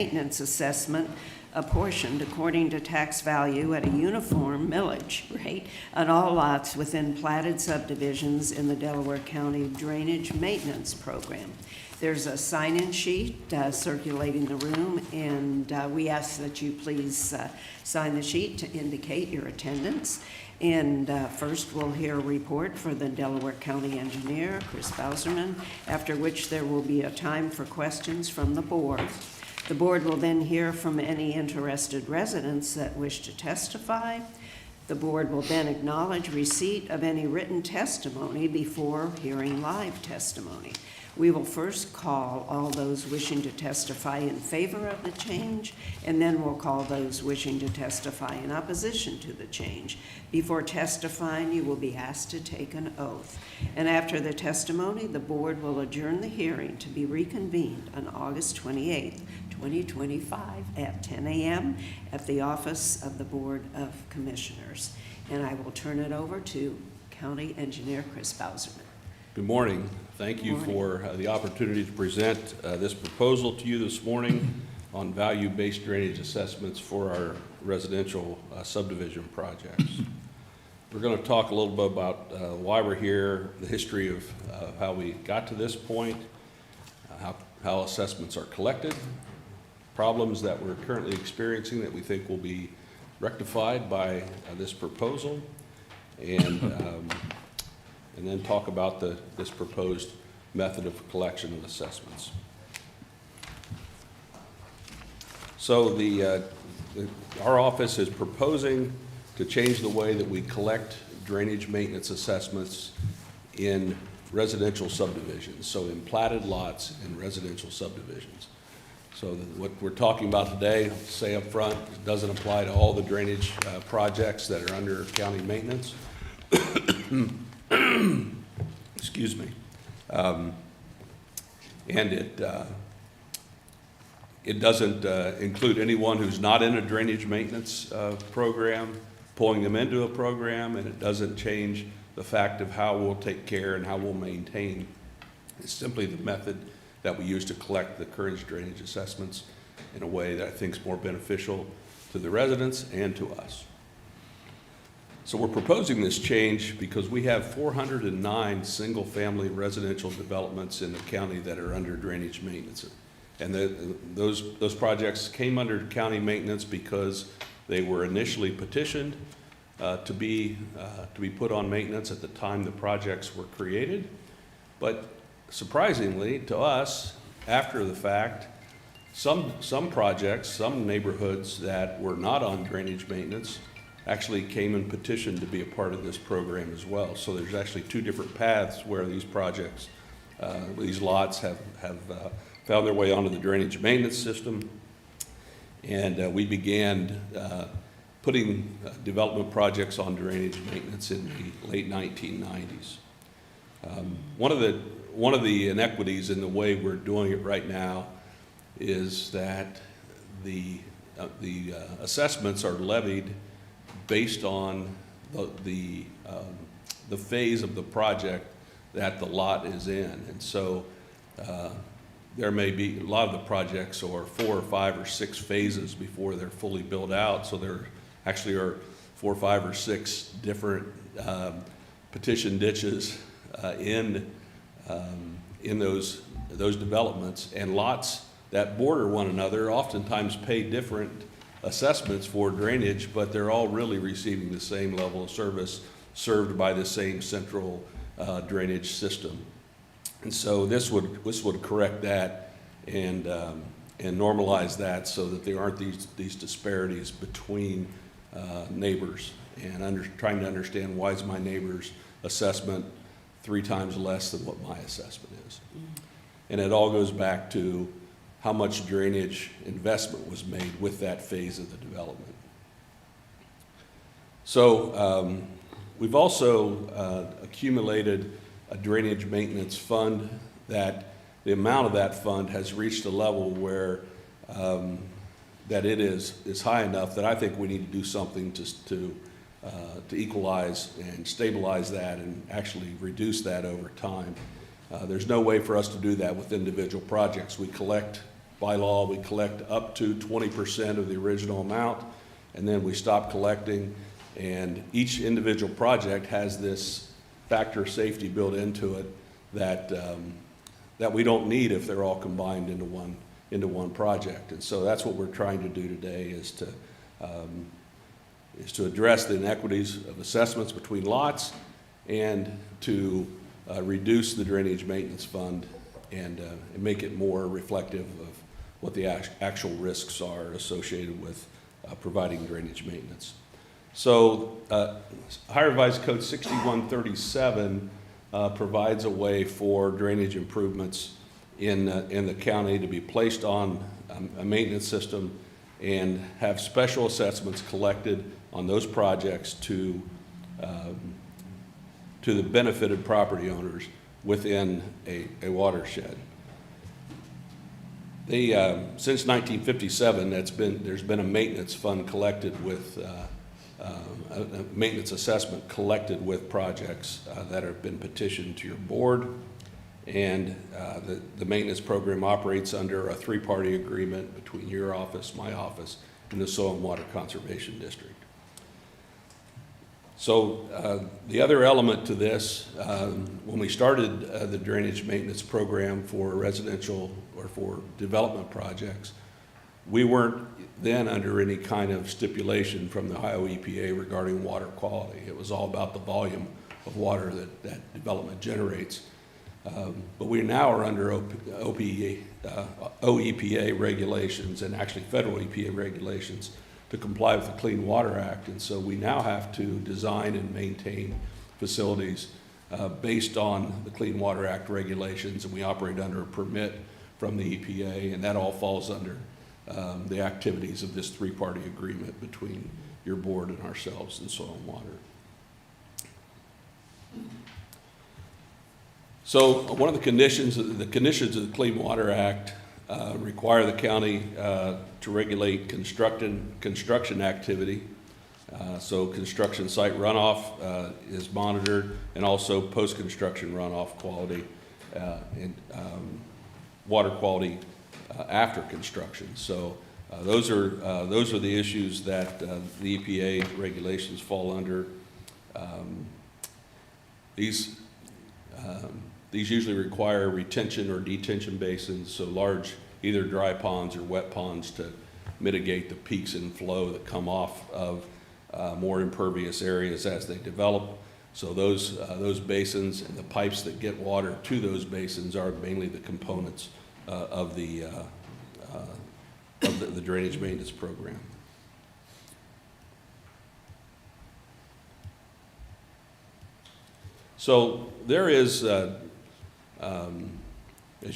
maintenance assessment apportioned according to tax value at a uniform millage rate on all lots within platted subdivisions in the Delaware County Drainage Maintenance Program. There's a sign-in sheet circulating the room, and we ask that you please sign the sheet to indicate your attendance. And first, we'll hear a report for the Delaware County Engineer, Chris Bauserman, after which there will be a time for questions from the board. The board will then hear from any interested residents that wish to testify. The board will then acknowledge receipt of any written testimony before hearing live testimony. We will first call all those wishing to testify in favor of the change, and then we'll call those wishing to testify in opposition to the change. Before testifying, you will be asked to take an oath. And after the testimony, the board will adjourn the hearing to be reconvened on August 28th, 2025 at 10 a.m. at the office of the Board of Commissioners. And I will turn it over to County Engineer Chris Bauserman. Good morning. Thank you for the opportunity to present this proposal to you this morning on value-based drainage assessments for our residential subdivision projects. We're going to talk a little bit about why we're here, the history of how we got to this point, how assessments are collected, problems that we're currently experiencing that we think will be rectified by this proposal, and then talk about this proposed method of collection of assessments. So our office is proposing to change the way that we collect drainage maintenance assessments in residential subdivisions, so in platted lots in residential subdivisions. So what we're talking about today, say up front, doesn't apply to all the drainage projects that are under county maintenance. Excuse me. And it doesn't include anyone who's not in a drainage maintenance program, pulling them into a program, and it doesn't change the fact of how we'll take care and how we'll maintain. It's simply the method that we use to collect the current drainage assessments in a way that I think is more beneficial to the residents and to us. So we're proposing this change because we have 409 single-family residential developments in the county that are under drainage maintenance. And those projects came under county maintenance because they were initially petitioned to be put on maintenance at the time the projects were created. But surprisingly to us, after the fact, some projects, some neighborhoods that were not on drainage maintenance actually came and petitioned to be a part of this program as well. So there's actually two different paths where these projects, these lots have found their way onto the drainage maintenance system. And we began putting development projects on drainage maintenance in the late 1990s. One of the inequities in the way we're doing it right now is that the assessments are levied based on the phase of the project that the lot is in. And so there may be, a lot of the projects are 4 or 5 or 6 phases before they're fully built out. So there actually are 4, 5 or 6 different petition ditches in those developments, and lots that border one another oftentimes pay different assessments for drainage, but they're all really receiving the same level of service served by the same central drainage system. And so this would correct that and normalize that so that there aren't these disparities between neighbors, and trying to understand, why is my neighbor's assessment 3 times less than what my assessment is? And it all goes back to how much drainage investment was made with that phase of the development. So we've also accumulated a drainage maintenance fund that the amount of that fund has reached a level where that it is high enough that I think we need to do something to equalize and stabilize that and actually reduce that over time. There's no way for us to do that with individual projects. We collect by law, we collect up to 20% of the original amount, and then we stop collecting. And each individual project has this factor of safety built into it that that we don't need if they're all combined into one project. And so that's what we're trying to do today, is to address the inequities of assessments between lots and to reduce the drainage maintenance fund and make it more reflective of what the actual risks are associated with providing drainage maintenance. So Ohio Revised Code 6137 provides a way for drainage improvements in the county to be placed on a maintenance system and have special assessments collected on those projects to the benefited property owners within a watershed. Since 1957, there's been a maintenance fund collected with a maintenance assessment collected with projects that have been petitioned to your board, and the maintenance program operates under a three-party agreement between your office, my office, and the Soil and Water Conservation District. So the other element to this, when we started the drainage maintenance program for residential or for development projects, we weren't then under any kind of stipulation from the Ohio EPA regarding water quality. It was all about the volume of water that development generates. But we now are under OEPA regulations, and actually federal EPA regulations, to comply with the Clean Water Act. And so we now have to design and maintain facilities based on the Clean Water Act regulations, and we operate under a permit from the EPA, and that all falls under the activities of this three-party agreement between your board and ourselves and Soil and Water. So one of the conditions of the Clean Water Act require the county to regulate construction activity. So construction site runoff is monitored, and also post-construction runoff quality and water quality after construction. So those are the issues that the EPA regulations fall under. These usually require retention or detention basins, so large either dry ponds or wet ponds to mitigate the peaks in flow that come off of more impervious areas as they develop. So those basins and the pipes that get water to those basins are mainly the components of the drainage maintenance program. So there is, as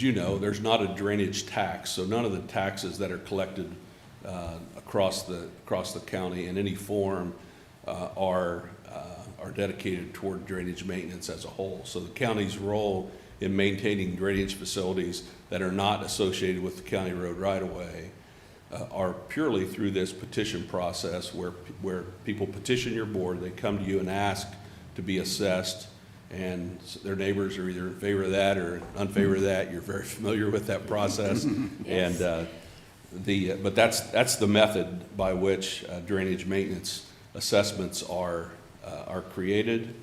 you know, there's not a drainage tax. So none of the taxes that are collected across the county in any form are dedicated toward drainage maintenance as a whole. So the county's role in maintaining drainage facilities that are not associated with the county road right-of-way are purely through this petition process where people petition your board. They come to you and ask to be assessed, and their neighbors are either in favor of that or unfavor of that. You're very familiar with that process. Yes. And but that's the method by which drainage maintenance assessments are created,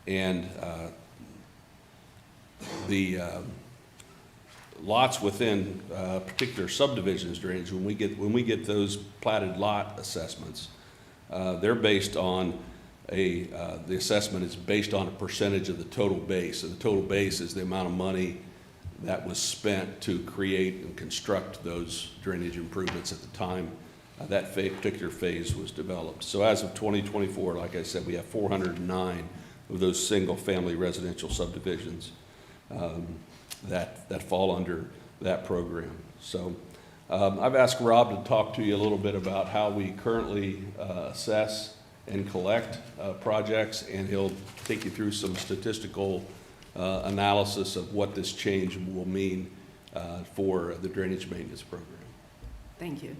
and the lots within particular subdivisions drainage, when we get those platted lot assessments, they're based on the assessment is based on a percentage of the total base. So the total base is the amount of money that was spent to create and construct those drainage improvements at the time that particular phase was developed. So as of 2024, like I said, we have 409 of those single-family residential subdivisions that fall under that program. So I've asked Rob to talk to you a little bit about how we currently assess and collect projects, and he'll take you through some statistical analysis of what this change will mean for the drainage maintenance program. Thank you.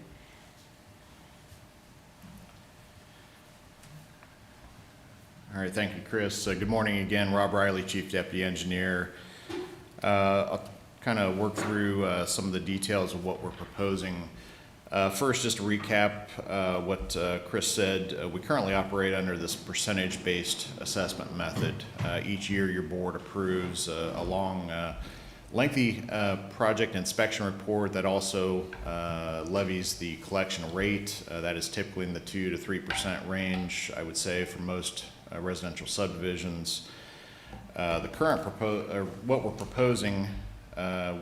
All right, thank you, Chris. Good morning again. Rob Riley, Chief Deputy Engineer. I'll kind of work through some of the details of what we're proposing. First, just to recap what Chris said, we currently operate under this percentage-based assessment method. Each year, your board approves a long, lengthy project inspection report that also levies the collection rate. That is typically in the 2 to 3% range, I would say, for most residential subdivisions. The current what we're proposing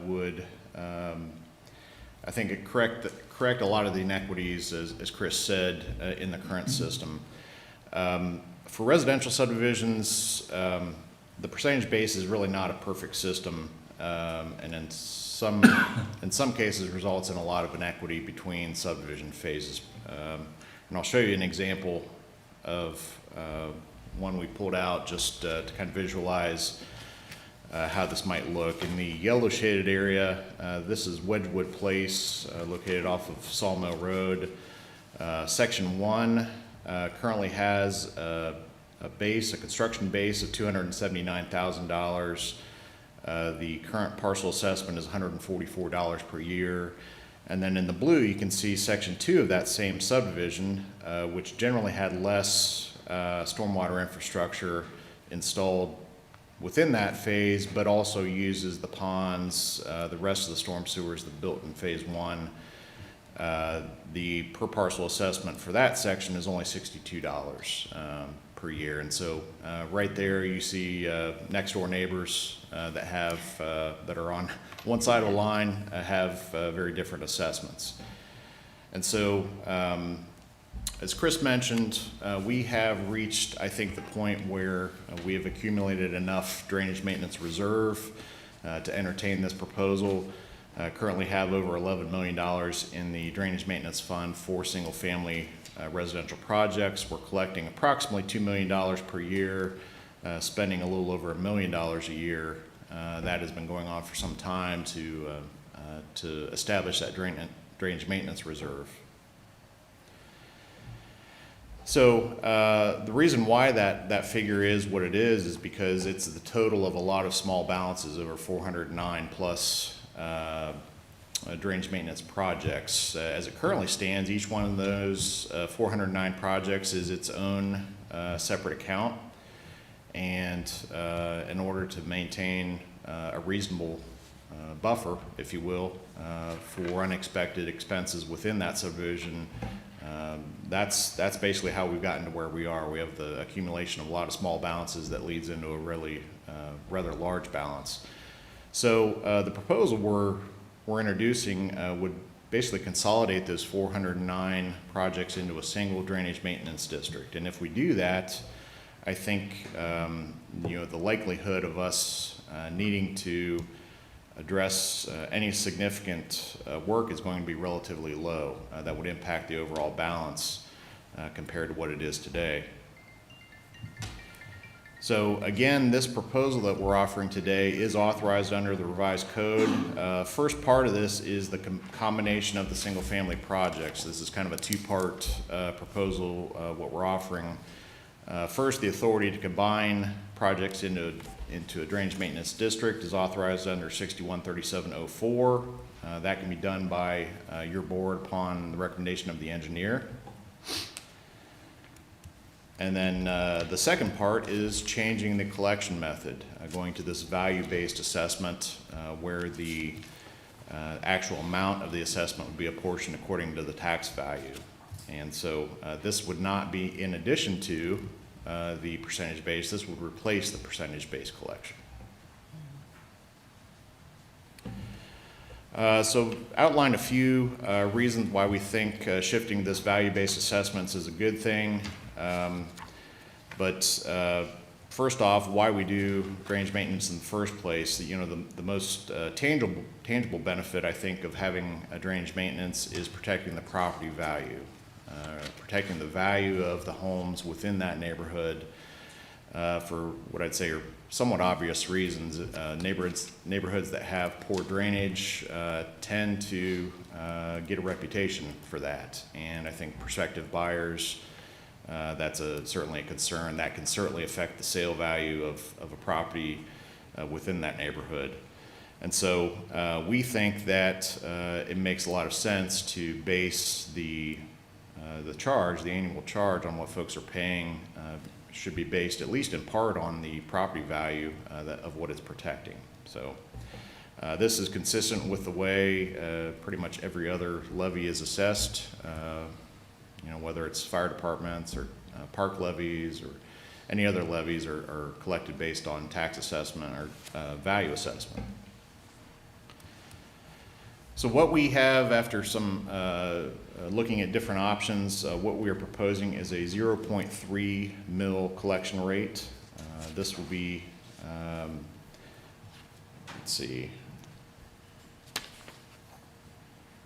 would, I think, correct a lot of the inequities, as Chris said, in the current system. For residential subdivisions, the percentage base is really not a perfect system, and in some cases results in a lot of inequity between subdivision phases. And I'll show you an example of one we pulled out just to kind of visualize how this might look. In the yellow shaded area, this is Wedgwood Place, located off of Sawmill Road. Section 1 currently has a construction base of $279,000. The current parcel assessment is $144 per year. And then in the blue, you can see Section 2 of that same subdivision, which generally had less stormwater infrastructure installed within that phase, but also uses the ponds, the rest of the storm sewers that built in phase 1. The per parcel assessment for that section is only $62 per year. And so right there you see next door neighbors that are on one side of the line have very different assessments. And so as Chris mentioned, we have reached, I think, the point where we have accumulated enough drainage maintenance reserve to entertain this proposal. Currently have over $11 million in the drainage maintenance fund for single-family residential projects. We're collecting approximately $2 million per year, spending a little over $1 million a year. That has been going on for some time to establish that drainage maintenance reserve. So the reason why that figure is what it is because it's the total of a lot of small balances, over 409 plus drainage maintenance projects. As it currently stands, each one of those 409 projects is its own separate account. And in order to maintain a reasonable buffer, if you will, for unexpected expenses within that subdivision, that's basically how we've gotten to where we are. We have the accumulation of a lot of small balances that leads into a really rather large balance. So the proposal we're introducing would basically consolidate those 409 projects into a single drainage maintenance district. And if we do that, I think the likelihood of us needing to address any significant work is going to be relatively low. That would impact the overall balance compared to what it is today. So again, this proposal that we're offering today is authorized under the revised code. First part of this is the combination of the single-family projects. This is kind of a two-part proposal, what we're offering. First, the authority to combine projects into a drainage maintenance district is authorized under 613704. That can be done by your board upon the recommendation of the engineer. And then the second part is changing the collection method, going to this value-based assessment where the actual amount of the assessment would be apportioned according to the tax value. And so this would not be in addition to the percentage base. This would replace the percentage-based collection. So outlined a few reasons why we think shifting this value-based assessments is a good thing. But first off, why we do drainage maintenance in the first place. The most tangible benefit, I think, of having a drainage maintenance is protecting the property value, protecting the value of the homes within that neighborhood for what I'd say are somewhat obvious reasons. Neighborhoods that have poor drainage tend to get a reputation for that, and I think prospective buyers, that's certainly a concern. That can certainly affect the sale value of a property within that neighborhood. And so we think that it makes a lot of sense to base the charge, the annual charge, on what folks are paying. Should be based at least in part on the property value of what it's protecting. So this is consistent with the way pretty much every other levy is assessed, whether it's fire departments or park levies or any other levies are collected based on tax assessment or value assessment. So what we have after some looking at different options, what we are proposing is a 0.3 mil collection rate. This will be, let's see.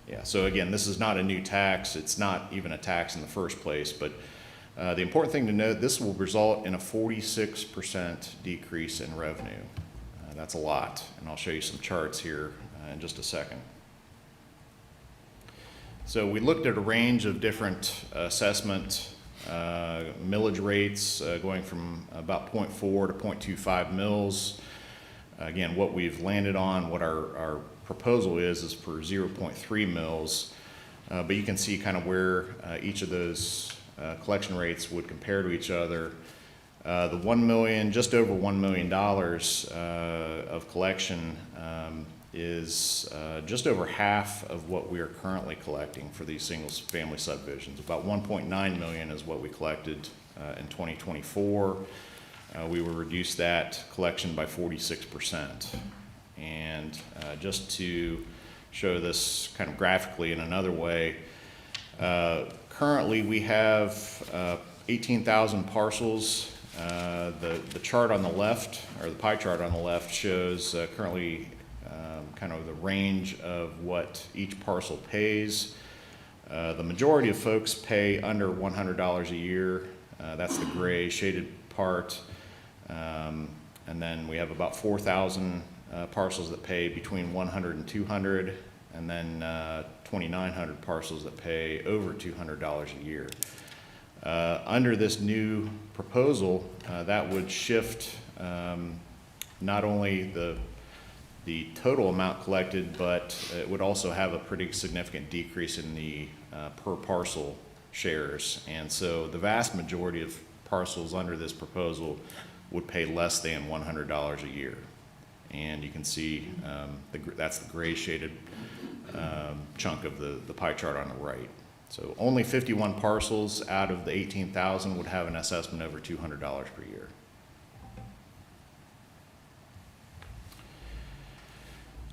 Yeah, so again, this is not a new tax. It's not even a tax in the first place, but the important thing to note, this will result in a 46% decrease in revenue. That's a lot, and I'll show you some charts here in just a second. So we looked at a range of different assessment millage rates going from about 0.4 to 0.25 mils. Again, what we've landed on, what our proposal is for 0.3 mils, but you can see kind of where each of those collection rates would compare to each other. The $1 million, just over $1 million of collection is just over half of what we are currently collecting for these single-family subdivisions. About 1.9 million is what we collected in 2024. We will reduce that collection by 46%. And just to show this kind of graphically in another way, currently we have 18,000 parcels. The chart on the left, or the pie chart on the left, shows currently kind of the range of what each parcel pays. The majority of folks pay under $100 a year. That's the gray shaded part. And then we have about 4,000 parcels that pay between 100 and 200, and then 2,900 parcels that pay over $200 a year. Under this new proposal, that would shift not only the total amount collected, but it would also have a pretty significant decrease in the per parcel shares. And so the vast majority of parcels under this proposal would pay less than $100 a year. And you can see that's the gray shaded chunk of the pie chart on the right. So only 51 parcels out of the 18,000 would have an assessment over $200 per year.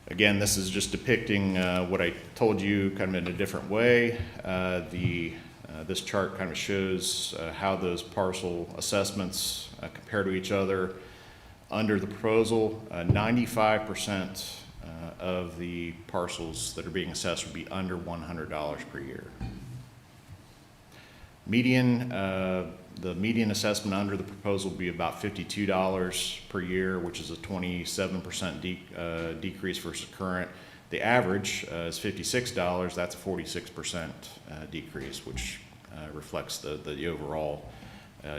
Again, this is just depicting what I told you kind of in a different way. This chart kind of shows how those parcel assessments compare to each other. Under the proposal, 95% of the parcels that are being assessed would be under $100 per year. The median assessment under the proposal would be about $52 per year, which is a 27% decrease versus current. The average is $56. That's a 46% decrease, which reflects the overall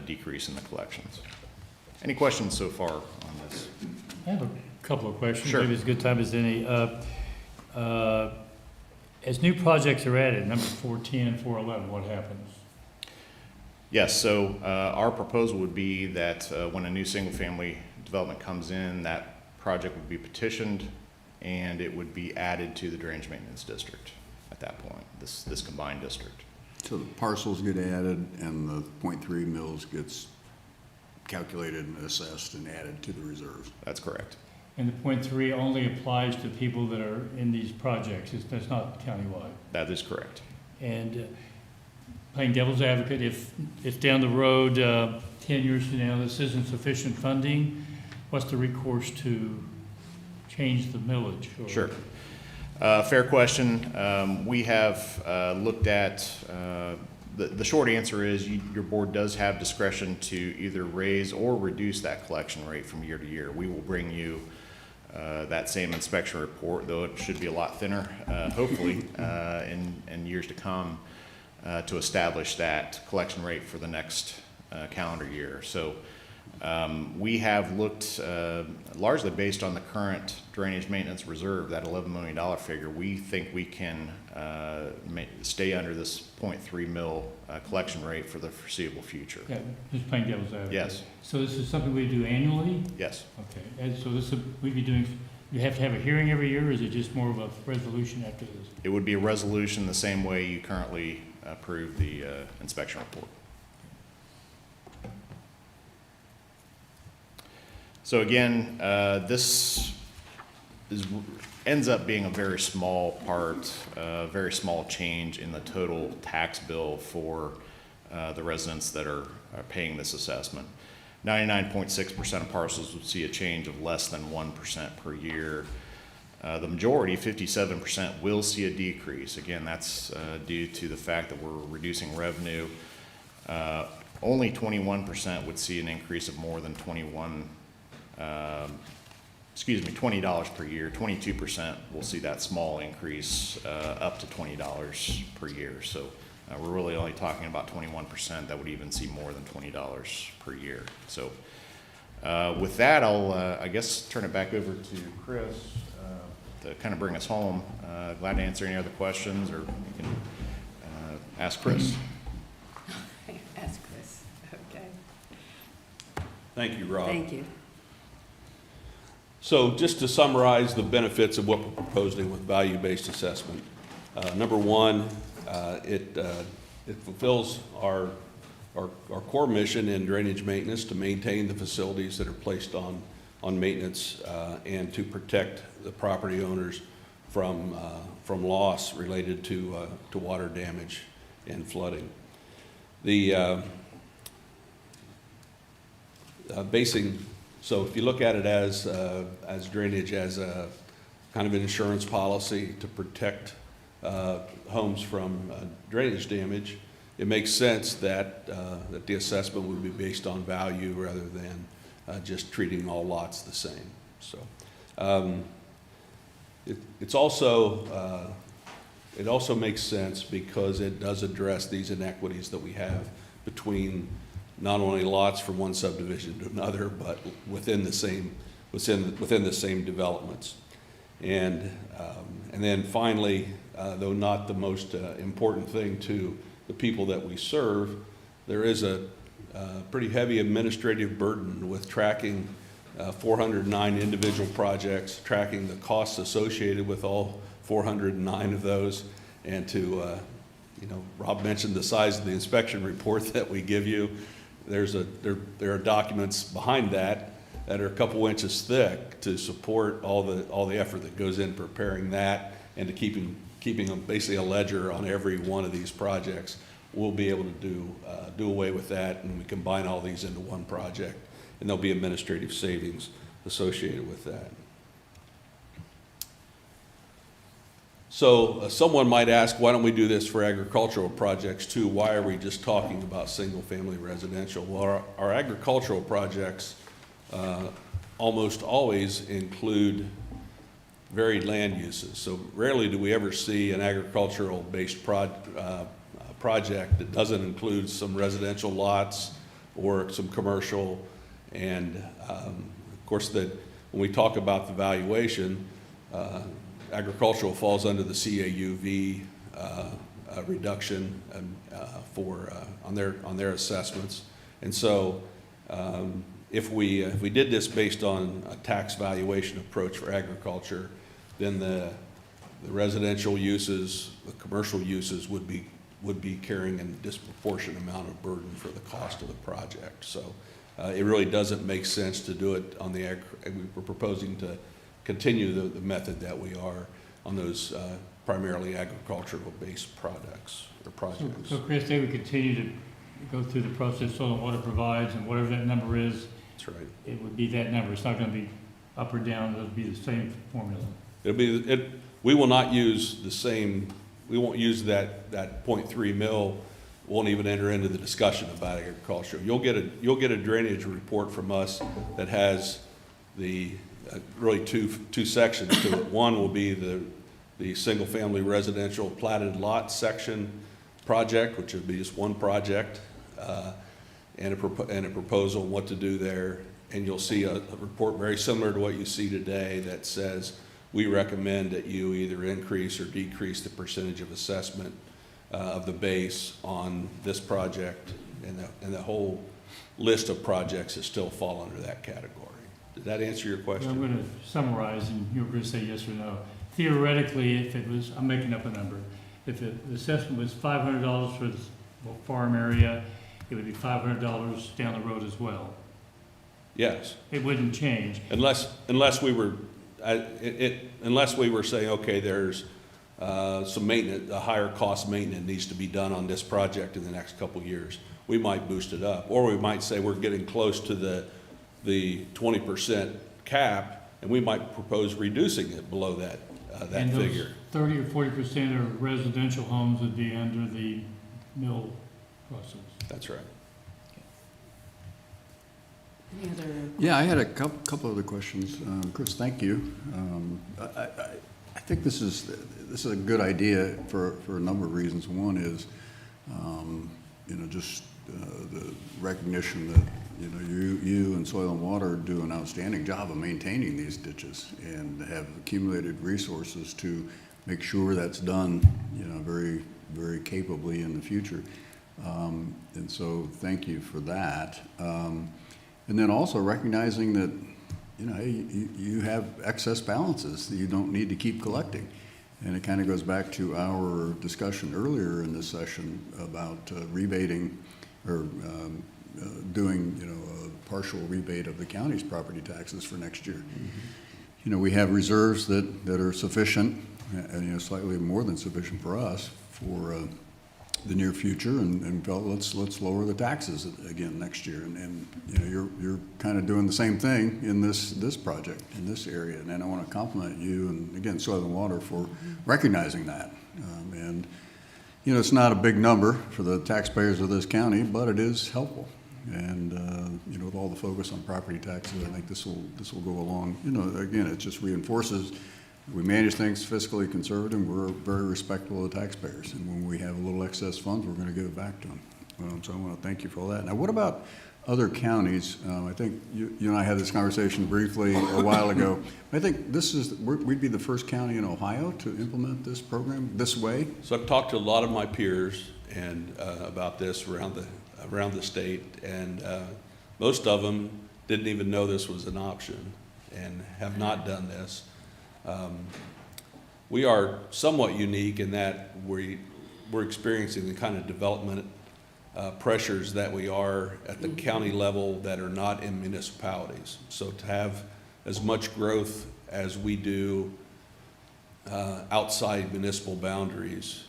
decrease in the collections. Any questions so far on this? I have a couple of questions. Sure. Maybe it's a good time as any. As new projects are added, number 410, 411, what happens? Yes, so our proposal would be that when a new single-family development comes in, that project would be petitioned and it would be added to the drainage maintenance district at that point, this combined district. So the parcels get added and the 0.3 mils gets calculated and assessed and added to the reserves. That's correct. And the .3 only applies to people that are in these projects. That's not countywide. That is correct. And playing devil's advocate, if down the road, 10 years from now, this isn't sufficient funding, what's the recourse to change the millage? Or? Sure. Fair question. We have looked at, the short answer is your board does have discretion to either raise or reduce that collection rate from year to year. We will bring you that same inspection report, though it should be a lot thinner, hopefully, in years to come, to establish that collection rate for the next calendar year. So We have looked largely based on the current drainage maintenance reserve, that $11 million figure. We think we can stay under this 0.3 mil collection rate for the foreseeable future. Yeah, just plain devil's advocate. Yes. So this is something we do annually? Yes. Okay, and so this, we'd be doing, you have to have a hearing every year, or is it just more of a resolution after this? It would be a resolution the same way you currently approve the inspection report. So again, this ends up being a very small part, very small change in the total tax bill for the residents that are paying this assessment. 99.6% of parcels would see a change of less than 1% per year. The majority, 57%, will see a decrease. Again, that's due to the fact that we're reducing revenue. Only 21% would see an increase of more than $20 per year. 22% will see that small increase up to $20 per year. So we're really only talking about 21% that would even see more than $20 per year. So with that, I'll, I guess, turn it back over to Chris to kind of bring us home. Glad to answer any other questions, or you can ask Chris. Ask Chris. Okay. Thank you, Rob. Thank you. So just to summarize the benefits of what we're proposing with value-based assessment. Number one, it fulfills our core mission in drainage maintenance to maintain the facilities that are placed on maintenance and to protect the property owners from loss related to water damage and flooding. The so if you look at it as drainage as a kind of an insurance policy to protect homes from drainage damage, it makes sense that the assessment would be based on value rather than just treating all lots the same. So it also makes sense because it does address these inequities that we have between not only lots from one subdivision to another, but within the same developments. And then finally, though not the most important thing to the people that we serve, there is a pretty heavy administrative burden with tracking 409 individual projects, tracking the costs associated with all 409 of those, and to, Rob mentioned the size of the inspection report that we give you. There are documents behind that are a couple inches thick to support all the effort that goes in preparing that and to keeping basically a ledger on every one of these projects. We'll be able to do away with that, and we combine all these into one project, and there'll be administrative savings associated with that. So someone might ask, why don't we do this for agricultural projects too? Why are we just talking about single-family residential? Well, our agricultural projects almost always include varied land uses. So rarely do we ever see an agricultural-based project that doesn't include some residential lots or some commercial. And of course, when we talk about the valuation, agricultural falls under the CAUV reduction on their assessments. And so if we did this based on a tax valuation approach for agriculture, then the residential uses, the commercial uses would be carrying a disproportionate amount of burden for the cost of the project. So it really doesn't make sense to do it on we're proposing to continue the method that we are on those primarily agricultural-based products or projects. So Chris, they would continue to go through the process soil and water provides, and whatever that number is, That's right. it would be that number. It's not going to be up or down. It'll be the same formula. We will not use the same. We won't use that 0.3 mil. Won't even enter into the discussion about agriculture. You'll get a drainage report from us that has really two sections to it. One will be the single-family residential platted lot section project, which would be just one project, and a proposal on what to do there. And you'll see a report very similar to what you see today that says, we recommend that you either increase or decrease the percentage of assessment of the base on this project, and the whole list of projects that still fall under that category. Did that answer your question? I'm going to summarize, and you're going to say yes or no. Theoretically, if it was, I'm making up a number, if the assessment was $500 for the farm area, it would be $500 down the road as well. Yes. It wouldn't change. Unless we were saying, okay, there's some maintenance, a higher cost maintenance needs to be done on this project in the next couple of years, we might boost it up. Or we might say we're getting close to the 20% cap, and we might propose reducing it below that And those figure. 30 or 40% of residential homes would be under the mill process. That's right. Any other? Yeah, I had a couple other questions. Chris, thank you. I think this is a good idea for a number of reasons. One is, just the recognition that, you and Soil and Water do an outstanding job of maintaining these ditches and have accumulated resources to make sure that's done, very, very capably in the future. And so thank you for that. And then also recognizing that, hey, you have excess balances that you don't need to keep collecting. And it kind of goes back to our discussion earlier in this session about rebating or doing, a partial rebate of the county's property taxes for next year. Mm-hmm. We have reserves that are sufficient, and slightly more than sufficient for us for the near future, and felt let's lower the taxes again next year. And you're kind of doing the same thing in this project in this area. And I want to compliment you and again Soil and Water for recognizing that. And it's not a big number for the taxpayers of this county, but it is helpful. And with all the focus on property taxes, I think this will go along. Again, it just reinforces. We manage things fiscally conservative, and we're very respectful of the taxpayers. And when we have a little excess funds, we're going to give it back to them. So I want to thank you for all that. Now, what about other counties? I think you and I had this conversation briefly a while ago. I think we'd be the first county in Ohio to implement this program this way. So I've talked to a lot of my peers and about this around the state, and most of them didn't even know this was an option and have not done this. We are somewhat unique in that we're experiencing the kind of development pressures that we are at the county level that are not in municipalities. So to have as much growth as we do outside municipal boundaries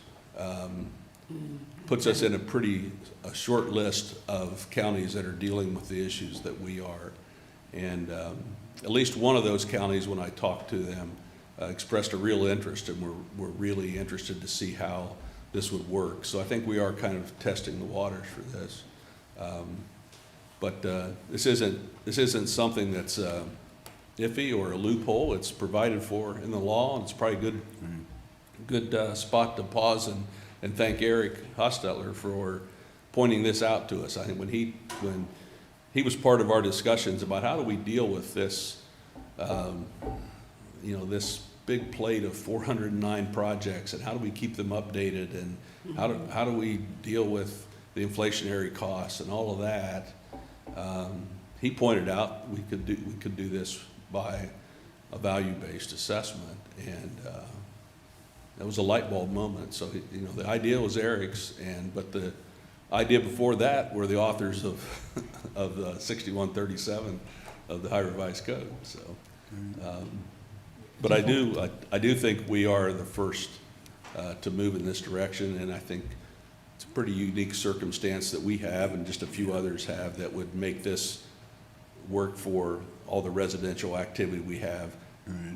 puts us in a short list of counties that are dealing with the issues that we are. And at least one of those counties, when I talked to them, expressed a real interest, and we're really interested to see how this would work. So I think we are kind of testing the waters for this. But this isn't something that's iffy or a loophole. It's provided for in the law, and it's probably a good spot to pause and thank Eric Hostetler for pointing this out to us. I think when he was part of our discussions about how do we deal with this, this big plate of 409 projects, and how do we keep them updated, and how do we deal with the inflationary costs and all of that. He pointed out we could do this by a value-based assessment, and that was a light bulb moment. So the idea was Eric's, but the idea before that were the authors of 6137 of the High Revised Code. So. But I do think we are the first to move in this direction, and I think it's a pretty unique circumstance that we have and just a few others have that would make this work for all the residential activity we have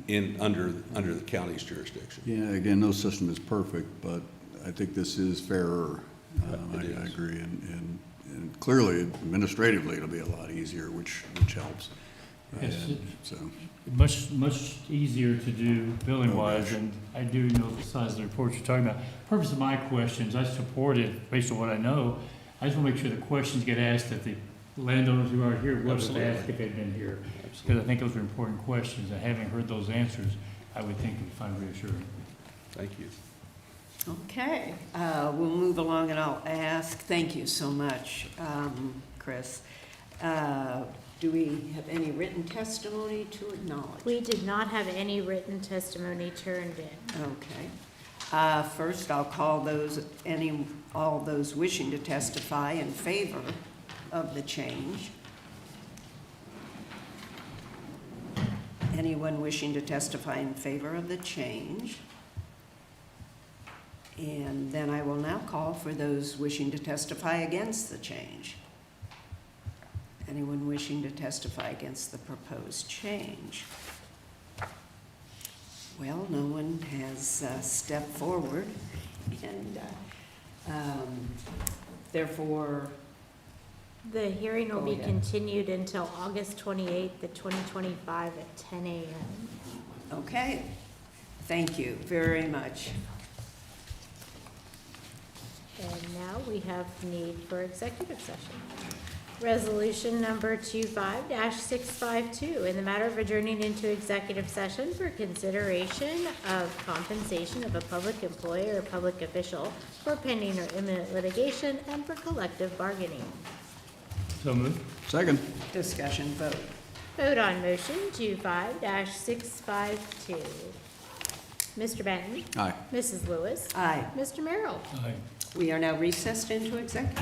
under the county's jurisdiction. Yeah, again, no system is perfect, but I think this is fairer. I agree, and clearly administratively it'll be a lot easier, which helps. Yes, So. Much easier to do billing wise, and I do know the size of the reports you're talking about. Purpose of my questions, I support it based on what I know. I just want to make sure the questions get asked that the landowners who are here would have Absolutely. asked if they'd been here. Because I think those are important questions, and having heard those answers, I would think it'd find reassuring. Thank you. Okay, we'll move along and I'll ask, thank you so much, Chris. Do we have any written testimony to acknowledge? We did not have any written testimony turned in. Okay. First, I'll call all those wishing to testify in favor of the change. Anyone wishing to testify in favor of the change? And then I will now call for those wishing to testify against the change. Anyone wishing to testify against the proposed change? Well, no one has stepped forward, and therefore, The hearing will Go be ahead. continued until August 28th, 2025 at 10 a.m. okay. Thank you very much. And now we have need for executive session. Resolution number 25-652, in the matter of adjourning into executive session for consideration of compensation of a public employee or public official for pending or imminent litigation and for collective bargaining. So moved. Second. Discussion vote. Vote on motion 25-652. Mr. Benton? Aye. Mrs. Lewis? Aye. Mr. Merrill? Aye. We are now recessed into executive.